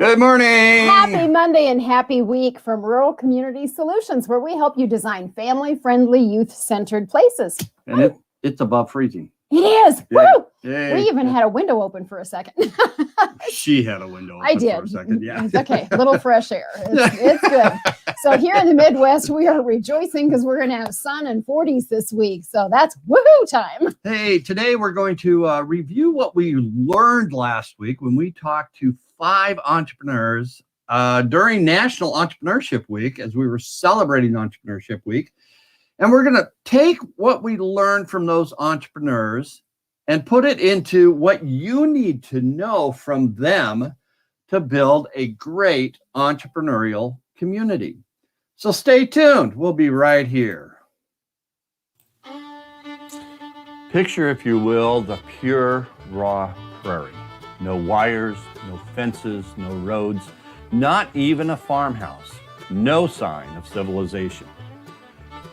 Good morning. Happy Monday and happy week from Rural Community Solutions, where we help you design family-friendly, youth-centered places. And it's above freezing. It is. Yay. Woo! Yay. We even had a window open for a second. She had a window open I did. for a second. Yeah. It's okay. A little fresh air. It's good. So here in the Midwest, we are rejoicing because we're going to have sun and 40s this week. So that's woohoo time. Hey, today we're going to review what we learned last week when we talked to 5 entrepreneurs during National Entrepreneurship Week, as we were celebrating Entrepreneurship Week. And we're going to take what we learned from those entrepreneurs and put it into what you need to know from them to build a great entrepreneurial community. So stay tuned. We'll be right here. Picture, if you will, the pure, raw prairie. No wires, no fences, no roads, not even a farmhouse. No sign of civilization.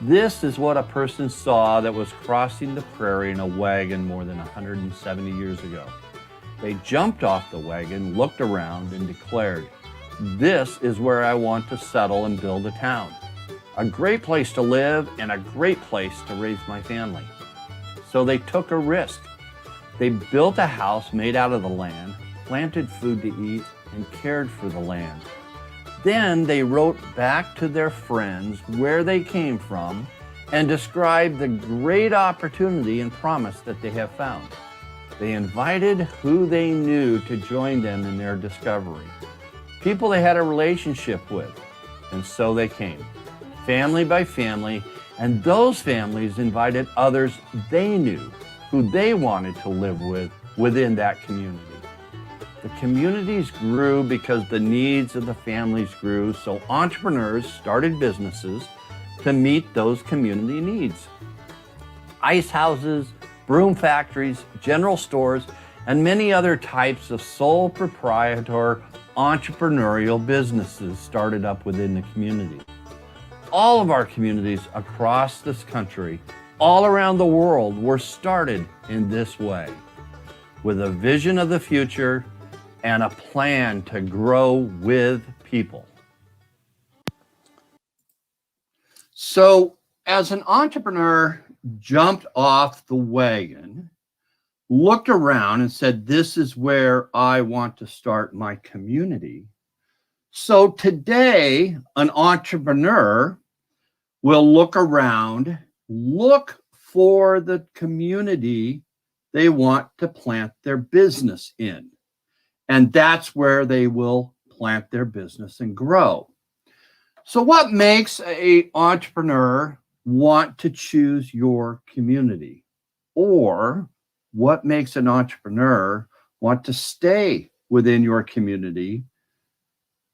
This is what a person saw that was crossing the prairie in a wagon more than 170 years ago. They jumped off the wagon, looked around, and declared, "This is where I want to settle and build a town. A great place to live and a great place to raise my family." So they took a risk. They built a house made out of the land, planted food to eat, and cared for the land. Then they wrote back to their friends where they came from and described the great opportunity and promise that they have found. They invited who they knew to join them in their discovery, people they had a relationship with, and so they came, family by family, and those families invited others they knew who they wanted to live with within that community. The communities grew because the needs of the families grew, so entrepreneurs started businesses to meet those community needs. Ice houses, broom factories, general stores, and many other types of sole proprietor entrepreneurial businesses started up within the community. All of our communities across this country, all around the world, were started in this way, with a vision of the future and a plan to grow with people. So as an entrepreneur jumped off the wagon, looked around and said, "This is where I want to start my community." So today, an entrepreneur will look around, look for the community they want to plant their business in. And that's where they will plant their business and grow. So what makes an entrepreneur want to choose your community? Or what makes an entrepreneur want to stay within your community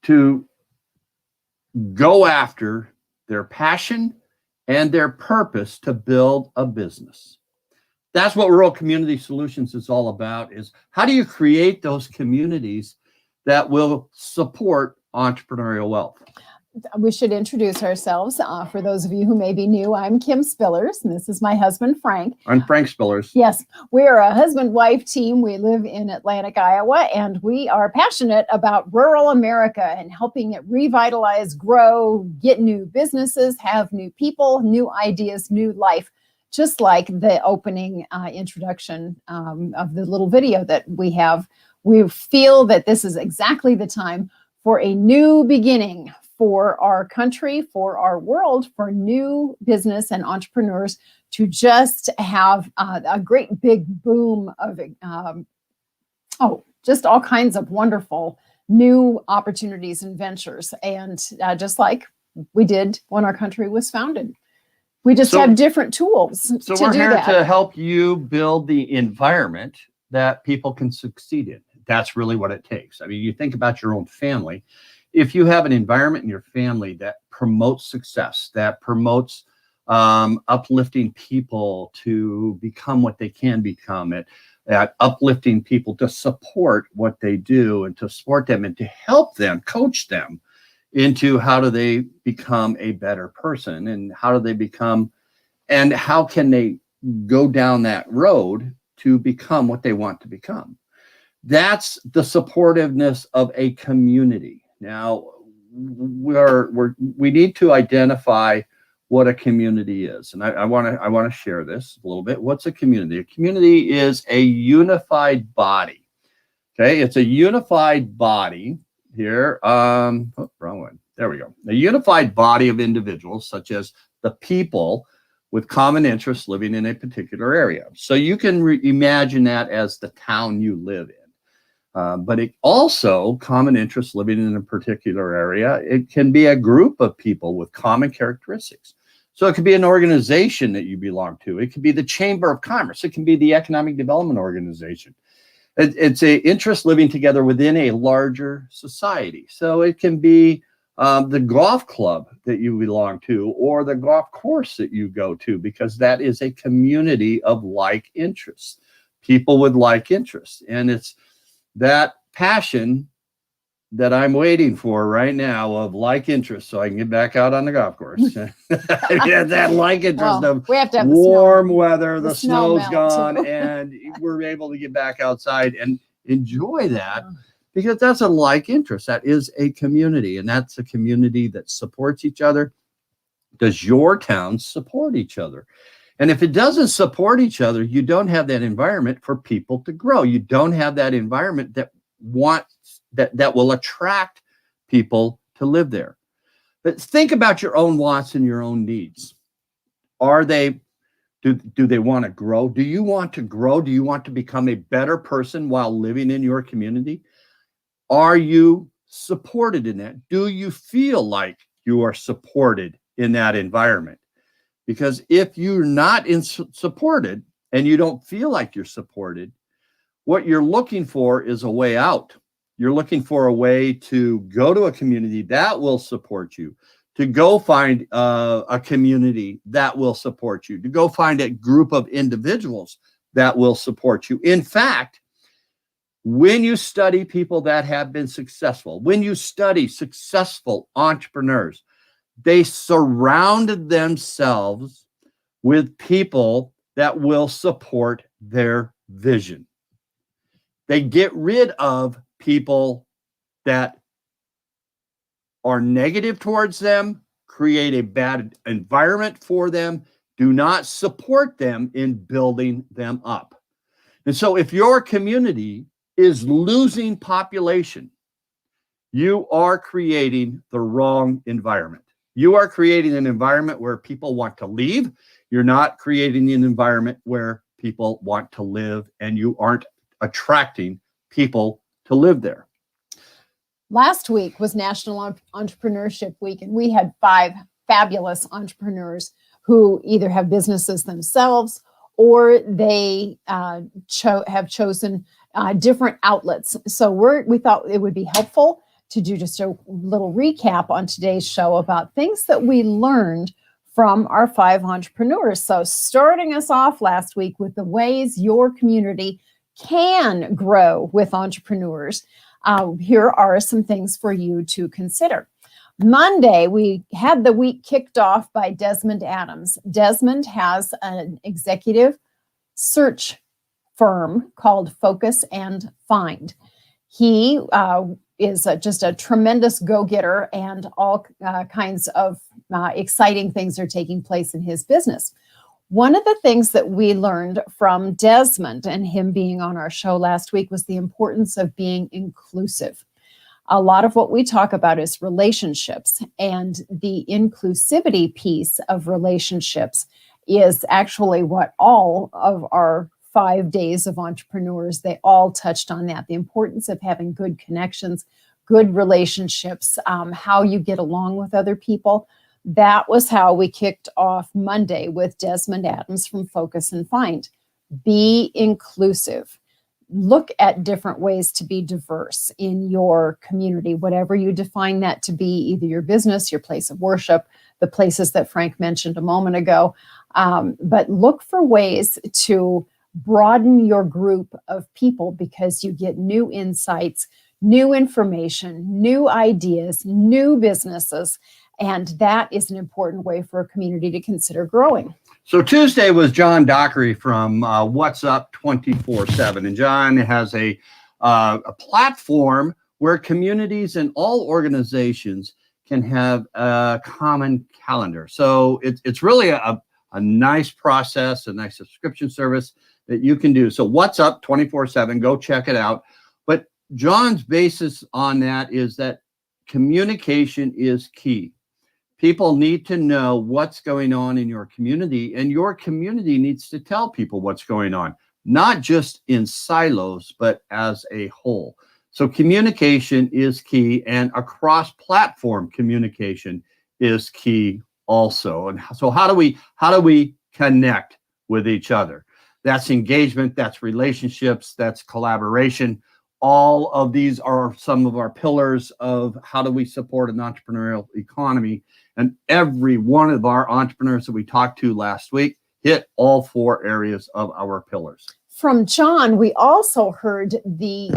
to go after their passion and their purpose to build a business? That's what Rural Community Solutions is all about, is how do you create those communities that will support entrepreneurial wealth? We should introduce ourselves. For those of you who may be new, I'm Kim Spillers, and this is my husband, Frank. I'm Frank Spillers. Yes, we're a husband-wife team. We live in Atlantic, Iowa, and we are passionate about rural America and helping it revitalize, grow, get new businesses, have new people, new ideas, new life. Just like the opening introduction of the little video that we have, we feel that this is exactly the time for a new beginning for our country, for our world, for new business and entrepreneurs to just have a great big boom of, just all kinds of wonderful new opportunities and ventures. And just like we did when our country was founded. We just have different tools to do that. So we're here to help you build the environment that people can succeed in. That's really what it takes. I mean, you think about your own family. If you have an environment in your family that promotes success, that promotes uplifting people to become what they can become, at uplifting people to support what they do and to support them and to help them, coach them into how do they become a better person, and how do they become, and how can they go down that road to become what they want to become. That's the supportiveness of a community. Now, we need to identify what a community is, and I want to share this a little bit. What's a community? A community is a unified body. Okay, it's a unified body here. Wrong one. There we go. A unified body of individuals, such as the people with common interests living in a particular area. So you can imagine that as the town you live in. But it also common interests living in a particular area. It can be a group of people with common characteristics. So it could be an organization that you belong to. It could be the Chamber of Commerce. It can be the Economic Development Organization. It's an interest living together within a larger society. So it can be the golf club that you belong to, or the golf course that you go to, because that is a community of like interests, people with like interests. And it's that passion that I'm waiting for right now of like interest, so I can get back out on the golf course. That like interest of we have to have warm weather, the snow's melt, gone, too. and we're able to get back outside and enjoy that, because that's a like interest. That is a community, and that's a community that supports each other. Does your town support each other? And if it doesn't support each other, you don't have that environment for people to grow. You don't have that environment that will attract people to live there. But think about your own wants and your own needs. Do they want to grow? Do you want to grow? Do you want to become a better person while living in your community? Are you supported in that? Do you feel like you are supported in that environment? Because if you're not supported and you don't feel like you're supported, what you're looking for is a way out. You're looking for a way to go to a community that will support you, to go find a community that will support you, to go find a group of individuals that will support you. In fact, when you study people that have been successful, when you study successful entrepreneurs, they surrounded themselves with people that will support their vision. They get rid of people that are negative towards them, create a bad environment for them, do not support them in building them up. And so if your community is losing population, you are creating the wrong environment. You are creating an environment where people want to leave. You're not creating an environment where people want to live, and you aren't attracting people to live there. Last week was National Entrepreneurship Week, and we had 5 fabulous entrepreneurs who either have businesses themselves or they have chosen different outlets. So we thought it would be helpful to do just a little recap on today's show about things that we learned from our 5 entrepreneurs. So starting us off last week with the ways your community can grow with entrepreneurs. Here are some things for you to consider. Monday, we had the week kicked off by Desmond Adams. Desmond has an executive search firm called Focus and Find. He is just a tremendous go-getter, and all kinds of exciting things are taking place in his business. One of the things that we learned from Desmond and him being on our show last week was the importance of being inclusive. A lot of what we talk about is relationships, and the inclusivity piece of relationships is actually what all of our 5 days of entrepreneurs, they all touched on that. The importance of having good connections, good relationships, how you get along with other people. That was how we kicked off Monday with Desmond Adams from Focus and Find. Be inclusive. Look at different ways to be diverse in your community, whatever you define that to be, either your business, your place of worship, the places that Frank mentioned a moment ago. But look for ways to broaden your group of people, because you get new insights, new information, new ideas, new businesses. And that is an important way for a community to consider growing. So Tuesday was John Dockery from What's Up 24/7. And John has a a platform where communities and all organizations can have a common calendar. So it's really a nice process, a nice subscription service that you can do. So what's up 24/7, go check it out. But John's basis on that is that communication is key. People need to know what's going on in your community, and your community needs to tell people what's going on, not just in silos, but as a whole. So communication is key, and across platform communication is key also. And so how do we connect with each other? That's engagement, that's relationships, that's collaboration. All of these are some of our pillars of how do we support an entrepreneurial economy. And every one of our entrepreneurs that we talked to last week hit all 4 areas of our pillars. From John, we also heard the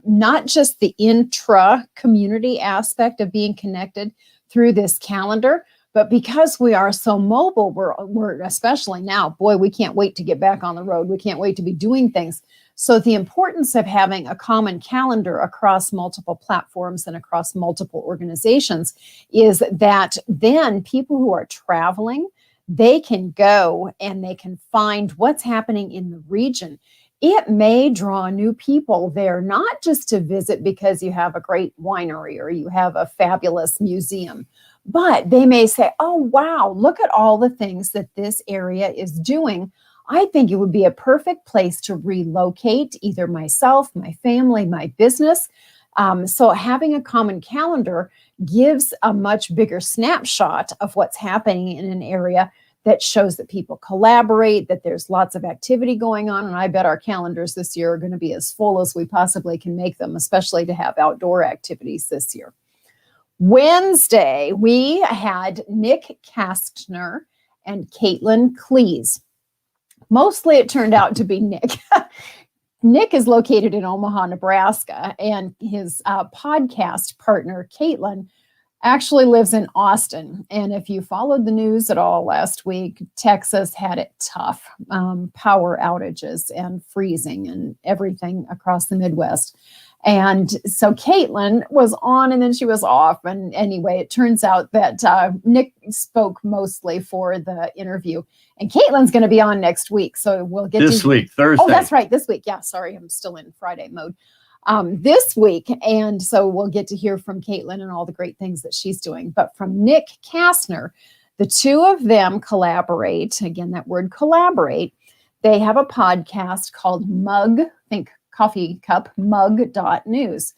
not just the intra-community aspect of being connected through this calendar, but because we are so mobile, we're especially now, boy, we can't wait to get back on the road. We can't wait to be doing things. So the importance of having a common calendar across multiple platforms and across multiple organizations is that then people who are traveling, they can go and they can find what's happening in the region. It may draw new people there, not just to visit because you have a great winery or you have a fabulous museum, but they may say, oh, wow, look at all the things that this area is doing. I think it would be a perfect place to relocate either myself, my family, my business. So having a common calendar gives a much bigger snapshot of what's happening in an area that shows that people collaborate, that there's lots of activity going on. And I bet our calendars this year are going to be as full as we possibly can make them, especially to have outdoor activities this year. Wednesday, we had Nick Kastner and Caitlin Cleese. Mostly it turned out to be Nick. Nick is located in Omaha, Nebraska, and his podcast partner, Caitlin, actually lives in Austin. And if you followed the news at all last week, Texas had it tough. Power outages and freezing and everything across the Midwest. And so Caitlin was on and then she was off. And anyway, it turns out that Nick spoke mostly for the interview. And Caitlin's going to be on next week. So we'll get this week, Thursday. Oh, that's right. This week. Yeah, sorry. I'm still in Friday mode. This week. And so we'll get to hear from Caitlin and all the great things that she's doing. But from Nick Kastner, the two of them collaborate. Again, that word collaborate. They have a podcast called Coffee Cup Mug.news.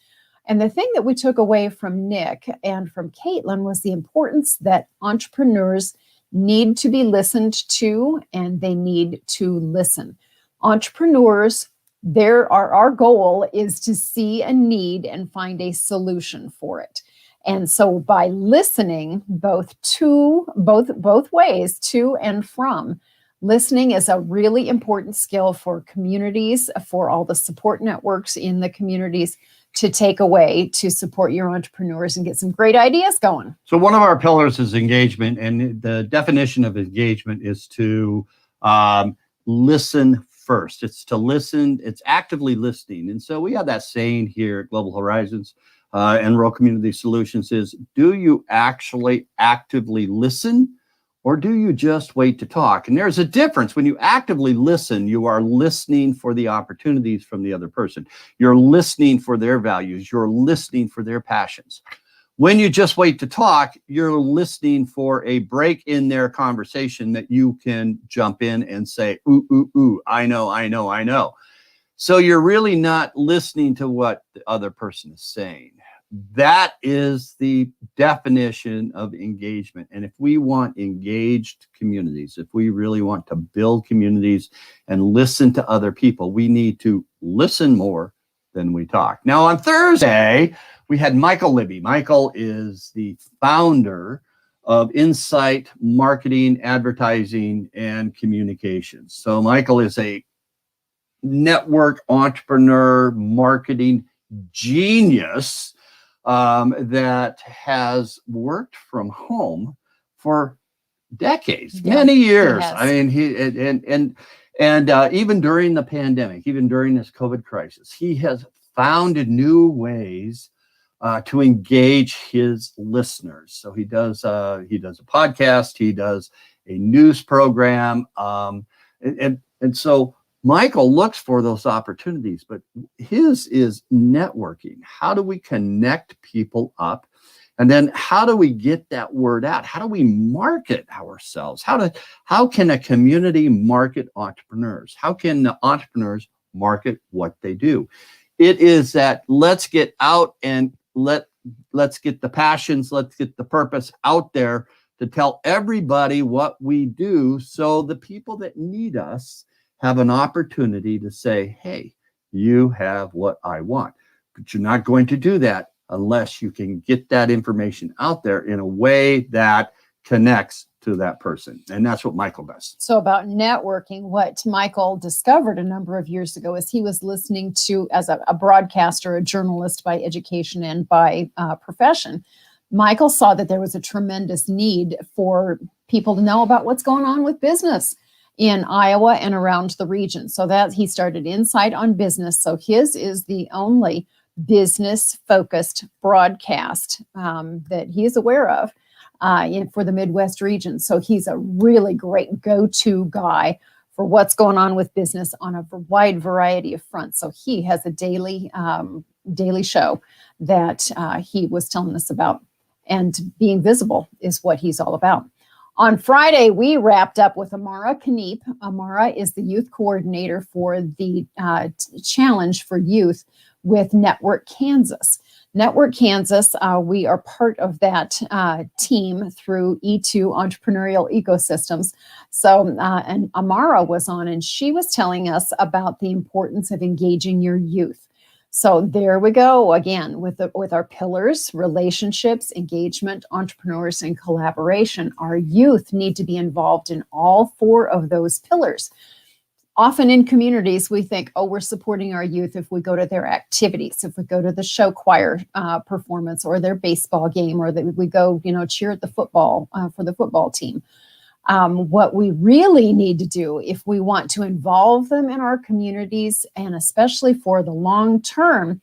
And the thing that we took away from Nick and from Caitlin was the importance that entrepreneurs need to be listened to and they need to listen. Entrepreneurs, our goal is to see a need and find a solution for it. And so by listening both ways, to and from, listening is a really important skill for communities, for all the support networks in the communities to take away to support your entrepreneurs and get some great ideas going. So one of our pillars is engagement, and the definition of engagement is to listen first. It's to listen. It's actively listening. And so we have that saying here at Global Horizons and Rural Community Solutions is, do you actually actively listen? Or do you just wait to talk? And there's a difference. When you actively listen, you are listening for the opportunities from the other person. You're listening for their values. You're listening for their passions. When you just wait to talk, you're listening for a break in their conversation that you can jump in and say, ooh, ooh, ooh, I know. So you're really not listening to what the other person is saying. That is the definition of engagement. And if we want engaged communities, if we really want to build communities and listen to other people, we need to listen more than we talk. Now, on Thursday, we had Michael Libby. Michael is the founder of Insight Marketing, Advertising, and Communications. So Michael is a network entrepreneur, marketing genius that has worked from home for decades, many years. I mean, and even during the pandemic, even during this COVID crisis, he has found new ways to engage his listeners. So he does a podcast, he does a news program, and so Michael looks for those opportunities, but his is networking. How do we connect people up? And then how do we get that word out? How do we market ourselves? How can a community market entrepreneurs? How can the entrepreneurs market what they do? It is that let's get out and let's get the passions, let's get the purpose out there to tell everybody what we do, so the people that need us have an opportunity to say, hey, you have what I want. But you're not going to do that unless you can get that information out there in a way that connects to that person. And that's what Michael does. So about networking, what Michael discovered a number of years ago is he was listening to, as a broadcaster, a journalist by education and by profession, Michael saw that there was a tremendous need for people to know about what's going on with business in Iowa and around the region. So that he started Insight on Business. So his is the only business-focused broadcast that he is aware of for the Midwest region. So he's a really great go-to guy for what's going on with business on a wide variety of fronts. So he has a daily show that he was telling us about, and being visible is what he's all about. On Friday, we wrapped up with Amara Kneep. Amara is the youth coordinator for the Challenge for Youth with Network Kansas. Network Kansas, we are part of that team through E2 Entrepreneurial Ecosystems. So, and Amara was on, and she was telling us about the importance of engaging your youth. So there we go again with our pillars: relationships, engagement, entrepreneurs, and collaboration. Our youth need to be involved in all four of those pillars. Often in communities, we think, oh, we're supporting our youth if we go to their activities, if we go to the show choir performance or their baseball game, or that we go, cheer at the football for the football team. What we really need to do if we want to involve them in our communities, and especially for the long term,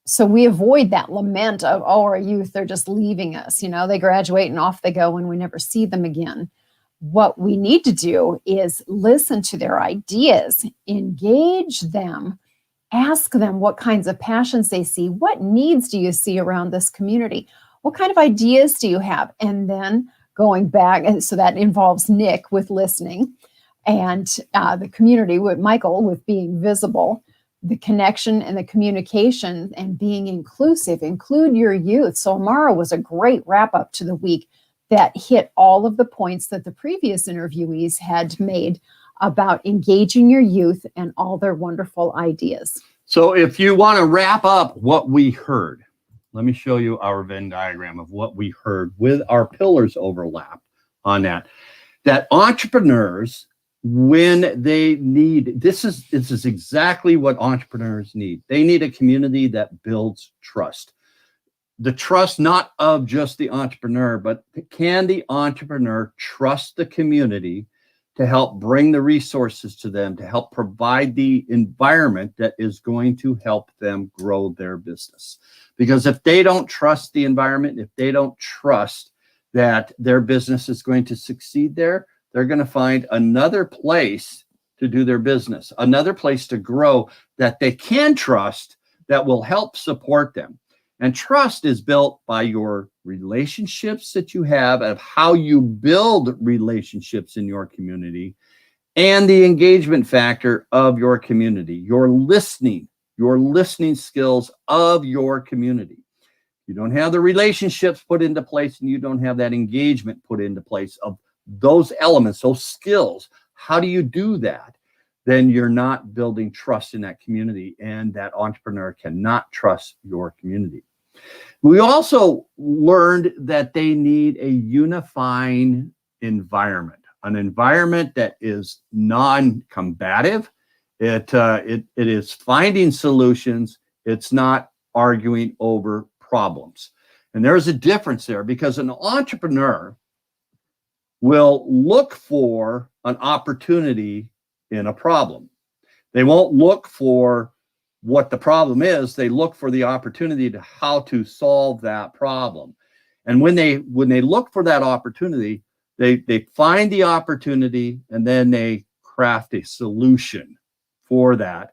so we avoid that lament of, oh, our youth, they're just leaving us. They graduate and off they go and we never see them again. What we need to do is listen to their ideas, engage them, ask them what kinds of passions they see. What needs do you see around this community? What kind of ideas do you have? And then going back, and so that involves Nick with listening, and the community with Michael with being visible, the connection and the communication and being inclusive. Include your youth. So Amara was a great wrap up to the week that hit all of the points that the previous interviewees had made about engaging your youth and all their wonderful ideas. So if you want to wrap up what we heard, let me show you our Venn diagram of what we heard with our pillars overlap on that. That entrepreneurs, when they need, this is exactly what entrepreneurs need. They need a community that builds trust. The trust not of just the entrepreneur, but can the entrepreneur trust the community to help bring the resources to them, to help provide the environment that is going to help them grow their business? Because if they don't trust the environment, if they don't trust that their business is going to succeed there, they're going to find another place to do their business, another place to grow that they can trust, that will help support them. And trust is built by your relationships that you have, of how you build relationships in your community, and the engagement factor of your community, your listening skills of your community. You don't have the relationships put into place, and you don't have that engagement put into place of those elements, those skills. How do you do that? Then you're not building trust in that community, and that entrepreneur cannot trust your community. We also learned that they need a unifying environment, an environment that is non-combative. It is finding solutions. It's not arguing over problems. And there's a difference there, because an entrepreneur will look for an opportunity in a problem. They won't look for what the problem is, they look for the opportunity to how to solve that problem. And when they look for that opportunity, they find the opportunity, and then they craft a solution for that.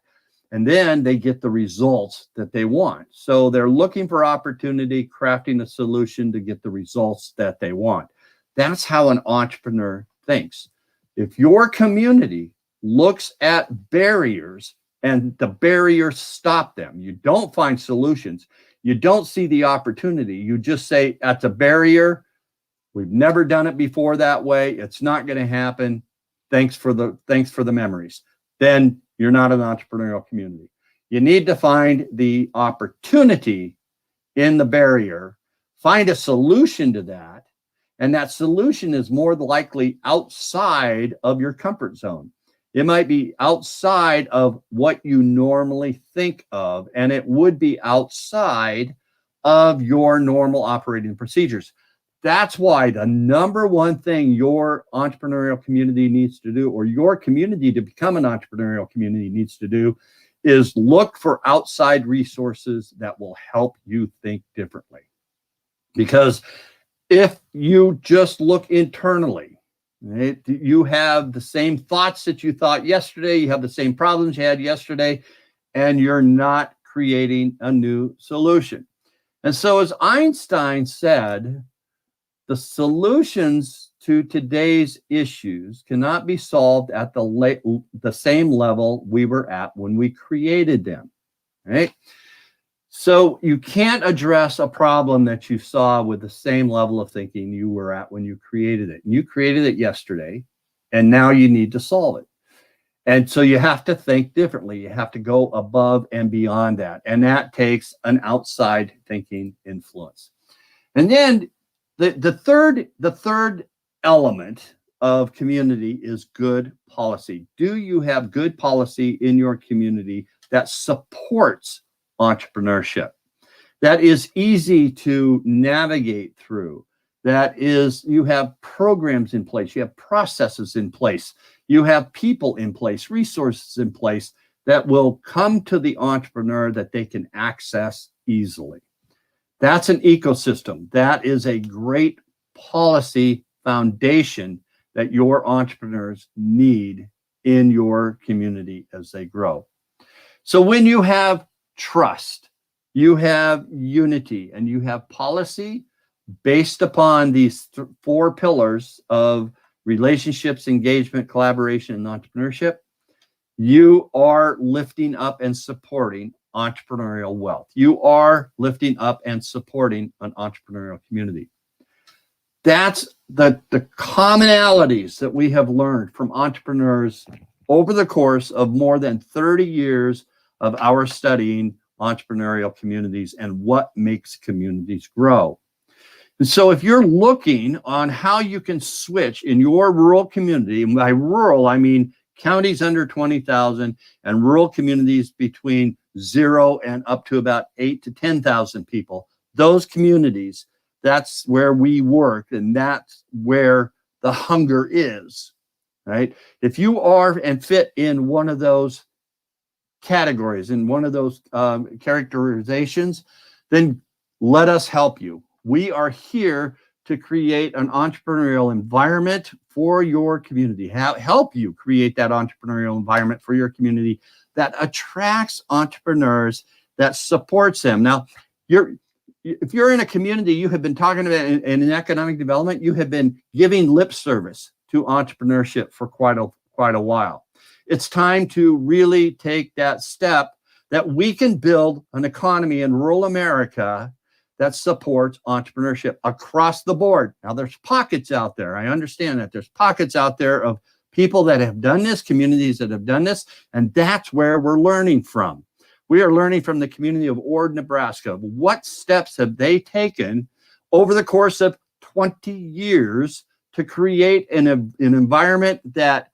And then they get the results that they want. So they're looking for opportunity, crafting a solution to get the results that they want. That's how an entrepreneur thinks. If your community looks at barriers and the barriers stop them, you don't find solutions, you don't see the opportunity, you just say, that's a barrier. We've never done it before that way. It's not going to happen. Thanks for the memories. Then you're not an entrepreneurial community. You need to find the opportunity in the barrier, find a solution to that, and that solution is more likely outside of your comfort zone. It might be outside of what you normally think of, and it would be outside of your normal operating procedures. That's why the number one thing your entrepreneurial community needs to do, or your community to become an entrepreneurial community needs to do, is look for outside resources that will help you think differently. Because if you just look internally, right, you have the same thoughts that you thought yesterday, you have the same problems you had yesterday, and you're not creating a new solution. And so, as Einstein said, the solutions to today's issues cannot be solved at the same level we were at when we created them, right? So you can't address a problem that you saw with the same level of thinking you were at when you created it. You created it yesterday, and now you need to solve it. And so you have to think differently. You have to go above and beyond that. And that takes an outside thinking influence. And then the third element of community is good policy. Do you have good policy in your community that supports entrepreneurship, that is easy to navigate through, that is, you have programs in place, you have processes in place, you have people in place, resources in place that will come to the entrepreneur that they can access easily? That's an ecosystem. That is a great policy foundation that your entrepreneurs need in your community as they grow. So when you have trust, you have unity, and you have policy based upon these four pillars of relationships, engagement, collaboration, and entrepreneurship, you are lifting up and supporting entrepreneurial wealth. You are lifting up and supporting an entrepreneurial community. That's the commonalities that we have learned from entrepreneurs over the course of more than 30 years of our studying entrepreneurial communities and what makes communities grow. And so if you're looking on how you can switch in your rural community, and by rural, I mean counties under 20,000 and rural communities between 0 and up to about 8 to 10,000 people, those communities, that's where we work, and that's where the hunger is, right? If you are and fit in one of those categories, in one of those characterizations, then let us help you. We are here to create an entrepreneurial environment for your community, help you create that entrepreneurial environment for your community that attracts entrepreneurs, that supports them. Now, if you're in a community, you have been talking about in economic development, you have been giving lip service to entrepreneurship for quite a while. It's time to really take that step that we can build an economy in rural America that supports entrepreneurship across the board. Now, there's pockets out there. I understand that there's pockets out there of people that have done this, communities that have done this, and that's where we're learning from. We are learning from the community of Ord, Nebraska. What steps have they taken over the course of 20 years to create an environment that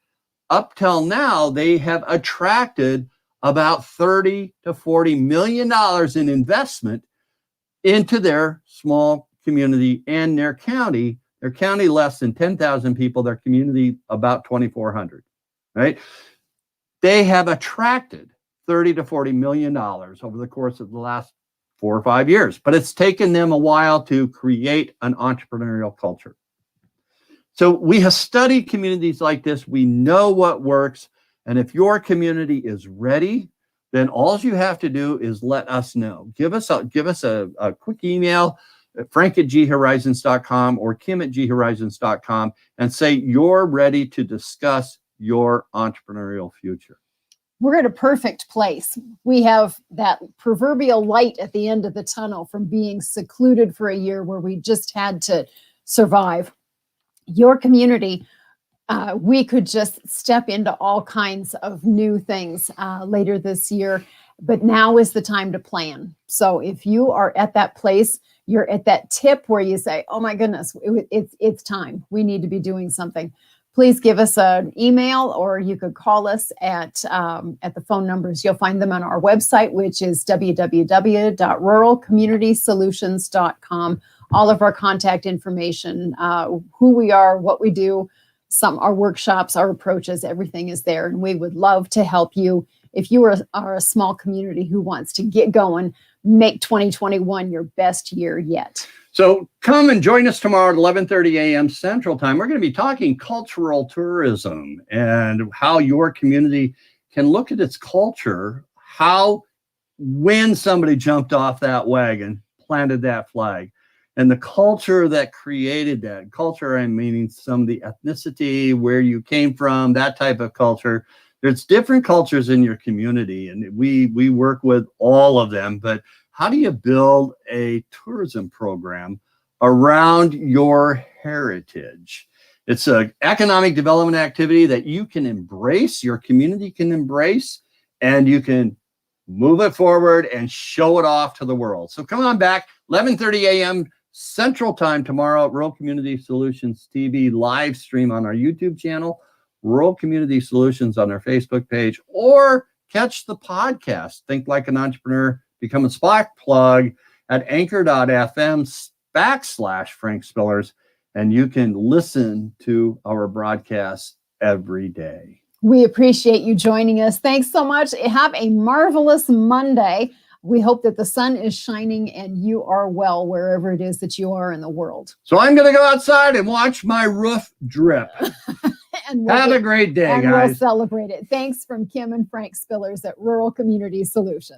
up till now they have attracted about $30 to $40 million in investment into their small community and their county less than 10,000 people, their community about 2,400, right? They have attracted $30 to $40 million over the course of the last 4 or 5 years, but it's taken them a while to create an entrepreneurial culture. So we have studied communities like this. We know what works. And if your community is ready, then all you have to do is let us know. Give us a quick email, frank@ghorizons.com or kim@ghorizons.com, and say you're ready to discuss your entrepreneurial future. We're at a perfect place. We have that proverbial light at the end of the tunnel from being secluded for a year where we just had to survive. Your community, we could just step into all kinds of new things later this year, but now is the time to plan. So if you are at that place, you're at that tip where you say, oh my goodness, it's time. We need to be doing something. Please give us an email, or you could call us at the phone numbers. You'll find them on our website, which is www.ruralcommunitysolutions.com. All of our contact information, who we are, what we do, our workshops, our approaches, everything is there. And we would love to help you. If you are a small community who wants to get going, make 2021 your best year yet. So come and join us tomorrow at 11:30 a.m. Central Time. We're going to be talking cultural tourism and how your community can look at its culture, when somebody jumped off that wagon, planted that flag, and the culture that created that. Culture, I'm meaning some of the ethnicity, where you came from, that type of culture. There's different cultures in your community, and we work with all of them, but how do you build a tourism program around your heritage? It's an economic development activity that you can embrace, your community can embrace, and you can move it forward and show it off to the world. So come on back, 11:30 a.m. Central Time tomorrow at Rural Community Solutions TV live stream on our YouTube channel, Rural Community Solutions on our Facebook page, or catch the podcast, Think Like an Entrepreneur, Become a Spark Plug, at anchor.fm/Frank Spillers, and you can listen to our broadcasts every day. We appreciate you joining us. Thanks so much. Have a marvelous Monday. We hope that the sun is shining and you are well wherever it is that you are in the world. So I'm going to go outside and watch my roof drip. And Have a great day, and guys. we'll celebrate it. Thanks from Kim and Frank Spillers at Rural Community Solutions.